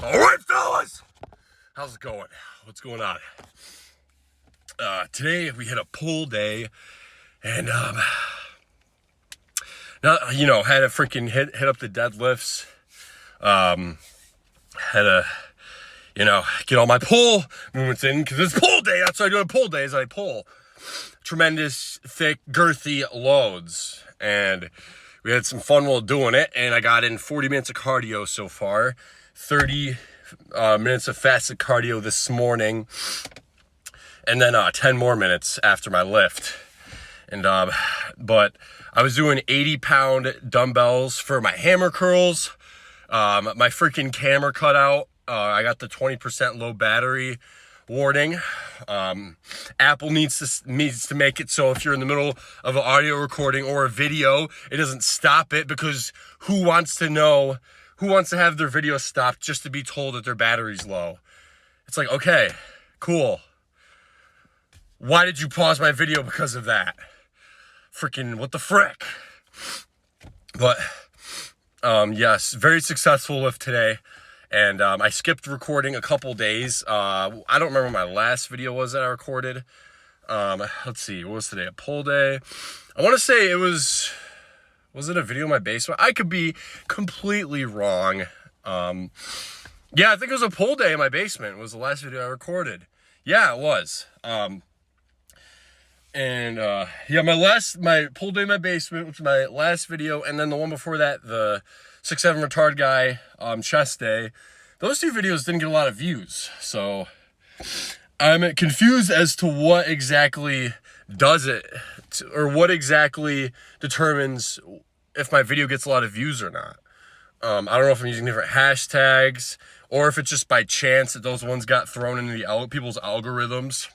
All right, fellas, how's it going? What's going on? Today we had a pull day, and now, had to freaking hit up the deadlifts. Had to, get all my pull movements in because it's pull day. That's what I do on pull days. I pull tremendous, thick, girthy loads, and we had some fun while doing it. And I got in 40 minutes of cardio so far, 30 minutes of fasted cardio this morning, and then 10 more minutes after my lift. And but I was doing 80-pound dumbbells for my hammer curls. My freaking camera cut out. I got the 20% low battery warning. Apple needs to make it so if you're in the middle of an audio recording or a video, it doesn't stop it, because who wants to have their video stopped just to be told that their battery's low? It's like, okay, cool. Why did you pause my video because of that? Freaking what the frick? But yes, very successful lift today. And I skipped recording a couple days. I don't remember what my last video was that I recorded. Let's see, what was today? A pull day. I want to say it was it a video in my basement? I could be completely wrong. Yeah, I think it was a pull day in my basement. It was the last video I recorded. Yeah, it was. Yeah, my pull day in my basement was my last video, and then the one before that, the 6'7" retard guy, chest day. Those two videos didn't get a lot of views, so I'm confused as to what exactly does it, or what exactly determines if my video gets a lot of views or not. I don't know if I'm using different hashtags, or if it's just by chance that those ones got thrown into the people's algorithms.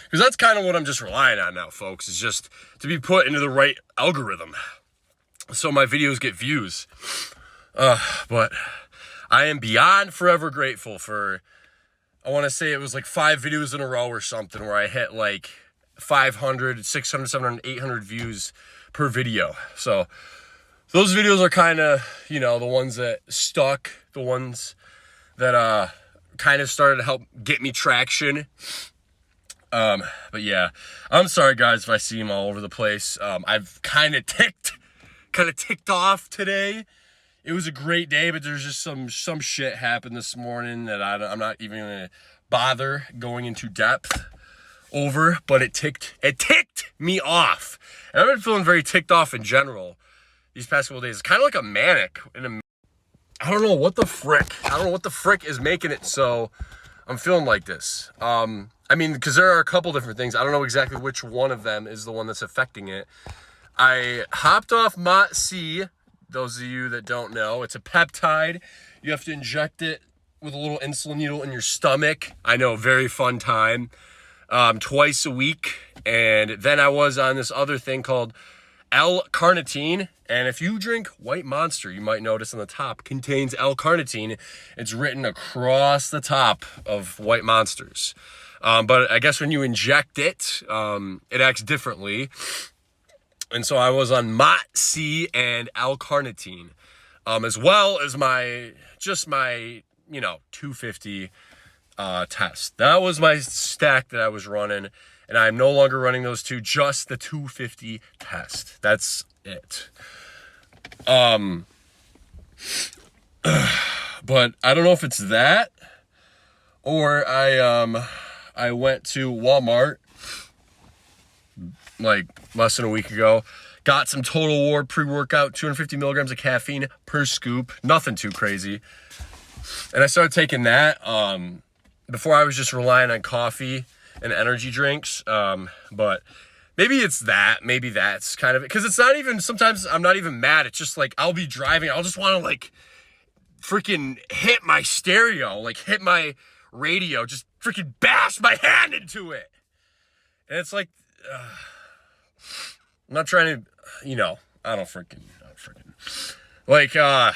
Because that's kind of what I'm just relying on now, folks, is just to be put into the right algorithm so my videos get views. But I am beyond forever grateful for, I want to say it was like 5 videos in a row or something where I hit like 500, 600, 700, 800 views per video. So those videos are kind of, the ones that stuck, the ones that kind of started to help get me traction. But yeah, I'm sorry guys if I see them all over the place. I've kind of ticked off today. It was a great day, but there's just some shit happened this morning that I'm not even gonna bother going into depth over, but it ticked me off. And I've been feeling very ticked off in general these past couple days. It's kind of like a manic. I don't know what the frick is making it so I'm feeling like this. Because there are a couple different things. I don't know exactly which one of them is the one that's affecting it. I hopped off Mot C. Those of you that don't know, it's a peptide. You have to inject it with a little insulin needle in your stomach. I know, very fun time. Twice a week. And then I was on this other thing called L-carnitine. And if you drink White Monster, you might notice on the top contains L-carnitine. It's written across the top of White Monsters. But I guess when you inject it, it acts differently. And so I was on Mot C and L-carnitine, as well as my 250 test. That was my stack that I was running, and I'm no longer running those two, just the 250 test. That's it. But I don't know if it's that, or I went to Walmart like less than a week ago, got some Total War pre-workout, 250 milligrams of caffeine per scoop, nothing too crazy. And I started taking that. Before I was just relying on coffee and energy drinks. But maybe it's that, maybe that's kind of it. Cause it's not even, sometimes I'm not even mad. It's just like, I'll be driving. I'll just want to like freaking hit my stereo, like hit my radio, just freaking bash my hand into it. And it's like, I'm not trying to, I don't freaking, like, I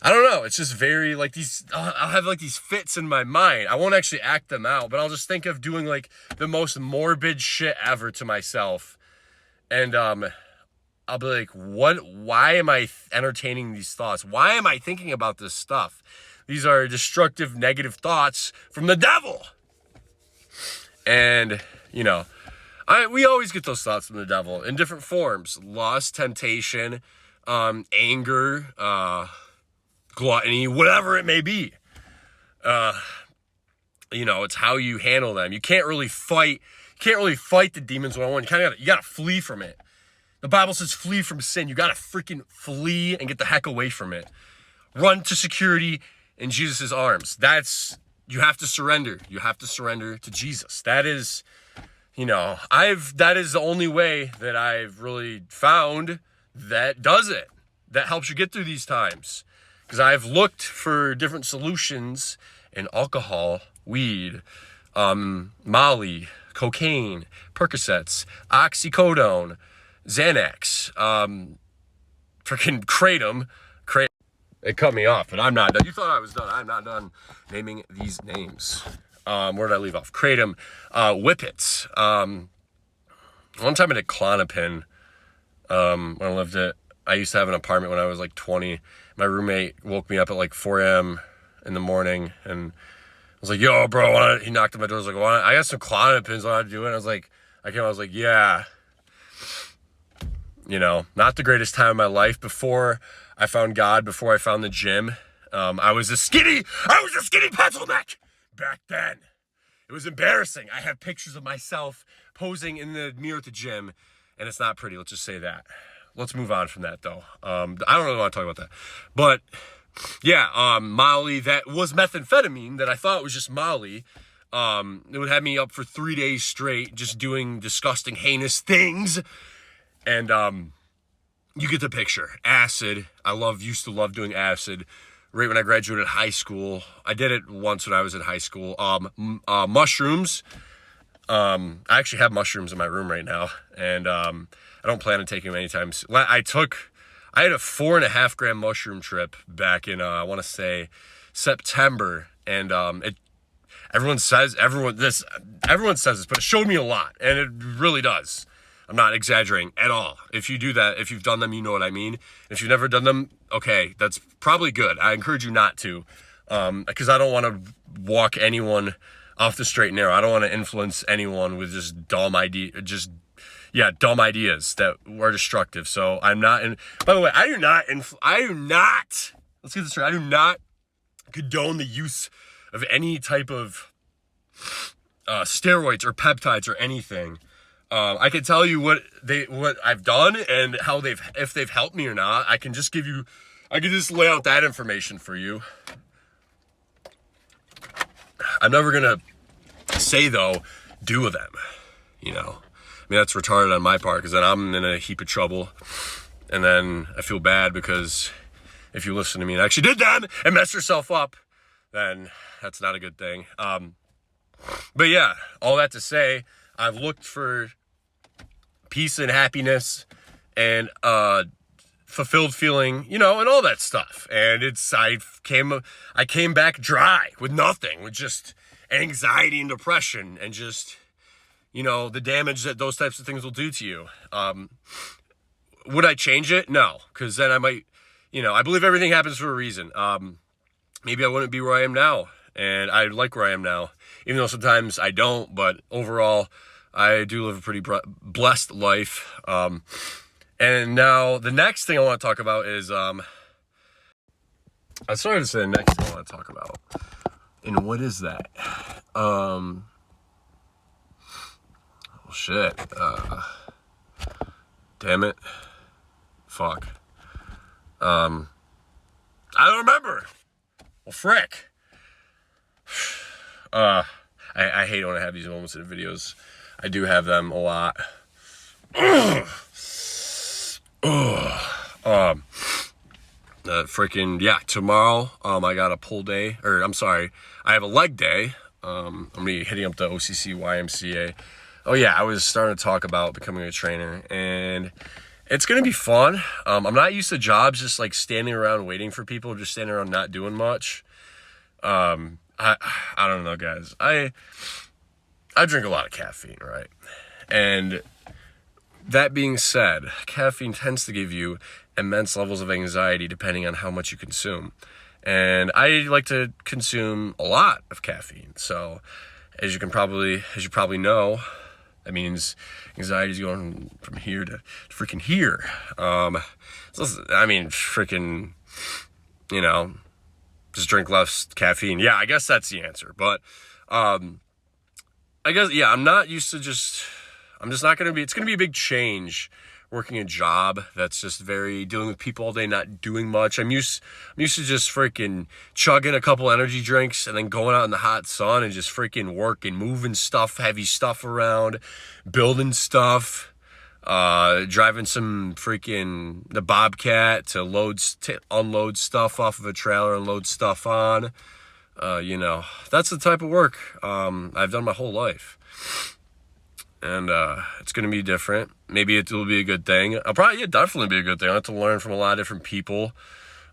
don't know. It's just very like these, I'll have like these fits in my mind. I won't actually act them out, but I'll just think of doing like the most morbid shit ever to myself. And, I'll be like, why am I entertaining these thoughts? Why am I thinking about this stuff? These are destructive, negative thoughts from the devil. And, we always get those thoughts from the devil in different forms: lust, temptation, anger, gluttony, whatever it may be. It's how you handle them. You can't really fight the demons one-on-one. You gotta flee from it. The Bible says flee from sin. You gotta freaking flee and get the heck away from it. Run to security, in Jesus' arms. You have to surrender. You have to surrender to Jesus. That is, that is the only way that I've really found that does it. That helps you get through these times. Because I've looked for different solutions in alcohol, weed, Molly, cocaine, Percocets, oxycodone, Xanax, freaking Kratom. It cut me off, but I'm not done. You thought I was done. I'm not done naming these names. Where did I leave off? Kratom, Whippets. One time I did Klonopin when I lived I used to have an apartment when I was like 20. My roommate woke me up at like 4 a.m. in the morning, and I was like, yo, bro, he knocked on my door. I was like, I got some Klonopins. What do I do? And I was like, yeah. Not the greatest time of my life. Before I found God, before I found the gym, I was a skinny pencil neck back then. It was embarrassing. I have pictures of myself posing in the mirror at the gym, and it's not pretty. Let's just say that. Let's move on from that, though. I don't really want to talk about that. But, yeah, Molly, that was methamphetamine that I thought was just Molly. It would have me up for 3 days straight just doing disgusting, heinous things. And you get the picture. Acid. Used to love doing acid. Right when I graduated high school. I did it once when I was in high school. Mushrooms. I actually have mushrooms in my room right now. And I don't plan on taking them anytime soon. I had a 4.5 gram mushroom trip back in, I want to say September. And everyone says this, but it showed me a lot. And it really does. I'm not exaggerating at all. If you do that, if you've done them, you know what I mean. If you've never done them, okay, that's probably good. I encourage you not to, because I don't want to walk anyone off the straight and narrow. I don't want to influence anyone with just dumb ideas that are destructive. So I'm not by the way, I do not, let's get this straight. I do not condone the use of any type of steroids or peptides or anything. I can tell you what I've done and if they've helped me or not. I can just lay out that information for you. I'm never gonna say though, do them, I mean, that's retarded on my part, because then I'm in a heap of trouble. And then I feel bad, because if you listen to me and actually did them and messed yourself up, then that's not a good thing. But yeah, all that to say, I've looked for peace and happiness and fulfilled feeling, and all that stuff. And I came back dry with nothing, with just anxiety and depression and just, the damage that those types of things will do to you. Would I change it? No, because then I might, I believe everything happens for a reason. Maybe I wouldn't be where I am now, and I like where I am now, even though sometimes I don't, but overall, I do live a pretty blessed life. And now the next thing I want to talk about is, I started to say the next thing I want to talk about. And what is that? Shit. Damn it. Fuck. I don't remember. Well, frick. I hate when I have these moments in videos. I do have them a lot. Tomorrow, I got a pull day, I have a leg day. I'm gonna be hitting up the OCC YMCA. Oh yeah, I was starting to talk about becoming a trainer, and it's gonna be fun. I'm not used to jobs just like standing around waiting for people, just standing around not doing much. I don't know, guys. I drink a lot of caffeine, right? And that being said, caffeine tends to give you immense levels of anxiety depending on how much you consume. And I like to consume a lot of caffeine. So as you probably know, that means anxiety is going from here to freaking here. Just drink less caffeine. Yeah, I guess that's the answer. But I'm not used to I'm just not going to be, it's going to be a big change working a job that's just very dealing with people all day, not doing much. I'm used to just freaking chugging a couple energy drinks and then going out in the hot sun and just freaking working, moving stuff, heavy stuff around, building stuff, driving some freaking the Bobcat to unload stuff off of a trailer and load stuff on. You know, that's the type of work I've done my whole life. And it's going to be different. Maybe it will be a good thing. Yeah, definitely be a good thing. I'll have to learn from a lot of different people.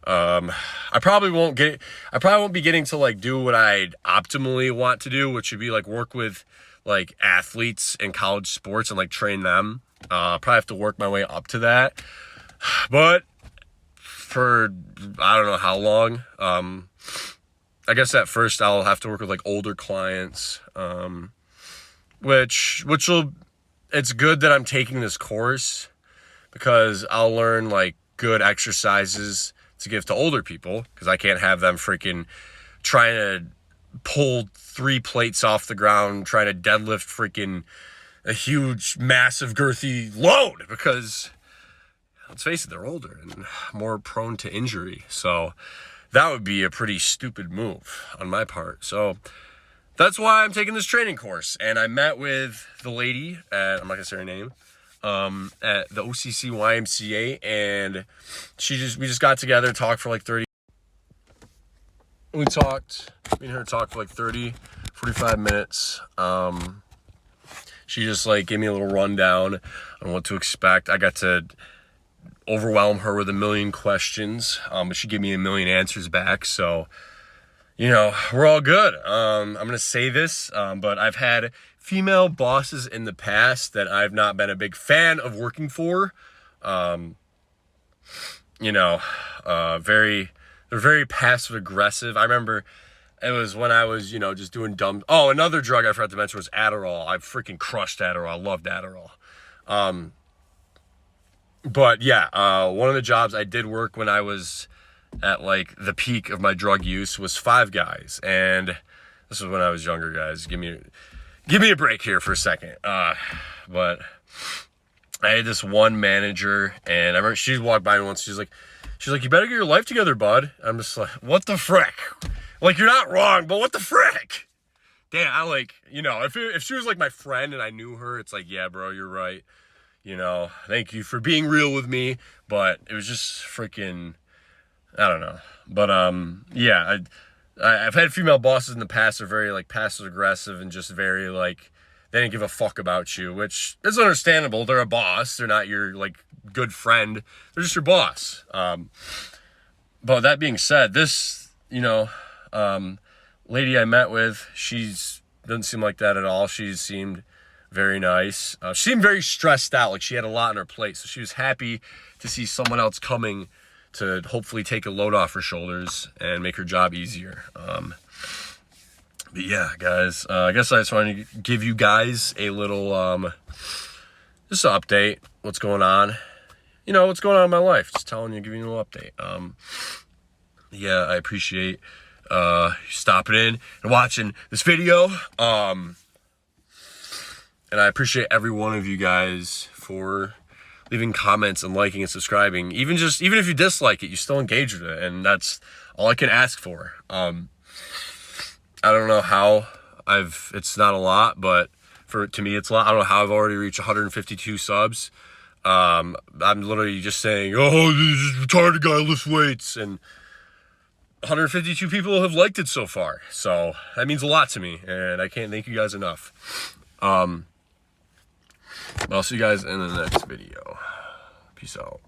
I probably won't be getting to like do what I optimally want to do, which would be like work with like athletes in college sports and like train them. Probably have to work my way up to that. But for I don't know how long. I guess at first I'll have to work with like older clients. Which it's good that I'm taking this course because I'll learn like good exercises to give to older people because I can't have them freaking trying to pull 3 plates off the ground, trying to deadlift freaking a huge, massive, girthy load because let's face it, they're older and more prone to injury. So that would be a pretty stupid move on my part. So that's why I'm taking this training course. And I met with the lady at, I'm not gonna say her name, at the OCC YMCA, and we just got together, talked for like 30. Me and her talked for like 30, 45 minutes. She just like gave me a little rundown on what to expect. I got to overwhelm her with a million questions, but she gave me a million answers back. So, you know, we're all good. I'm going to say this, but I've had female bosses in the past that I've not been a big fan of working for. You know, they're very passive aggressive. I remember it was when I was, you know, just doing dumb. Oh, another drug I forgot to mention was Adderall. I freaking crushed Adderall. I loved Adderall. But yeah, one of the jobs I did work when I was at like the peak of my drug use was Five Guys, and this was when I was younger, guys. Give me a break here for a second. But I had this one manager, and I remember she walked by me once. She's like, you better get your life together, bud. I'm just like, what the frick? Like, you're not wrong, but what the frick? Damn, I like, you know, if she was like my friend and I knew her, it's like, yeah, bro, you're right. You know, thank you for being real with me. But it was just freaking, I don't know. But yeah, I've had female bosses in the past that are very like passive aggressive and just very like they didn't give a fuck about you, which is understandable. They're a boss. They're not your like good friend. They're just your boss. But that being said, this, you know, lady I met with, doesn't seem like that at all. She seemed very nice. She seemed very stressed out, like she had a lot on her plate. So she was happy to see someone else coming to hopefully take a load off her shoulders and make her job easier. But yeah, guys, I guess I just wanted to give you guys a little, just an update, what's going on. You know, what's going on in my life. Just telling you, giving you a little update. Yeah, I appreciate you stopping in and watching this video. And I appreciate every one of you guys for leaving comments and liking and subscribing. Even if you dislike it, you still engage with it, and that's all I can ask for. I don't know how it's not a lot, but to me it's a lot. I don't know how I've already reached 152 subs. I'm literally just saying, oh, this retarded guy lifts weights, and 152 people have liked it so far. So that means a lot to me, and I can't thank you guys enough. I'll see you guys in the next video. Peace out.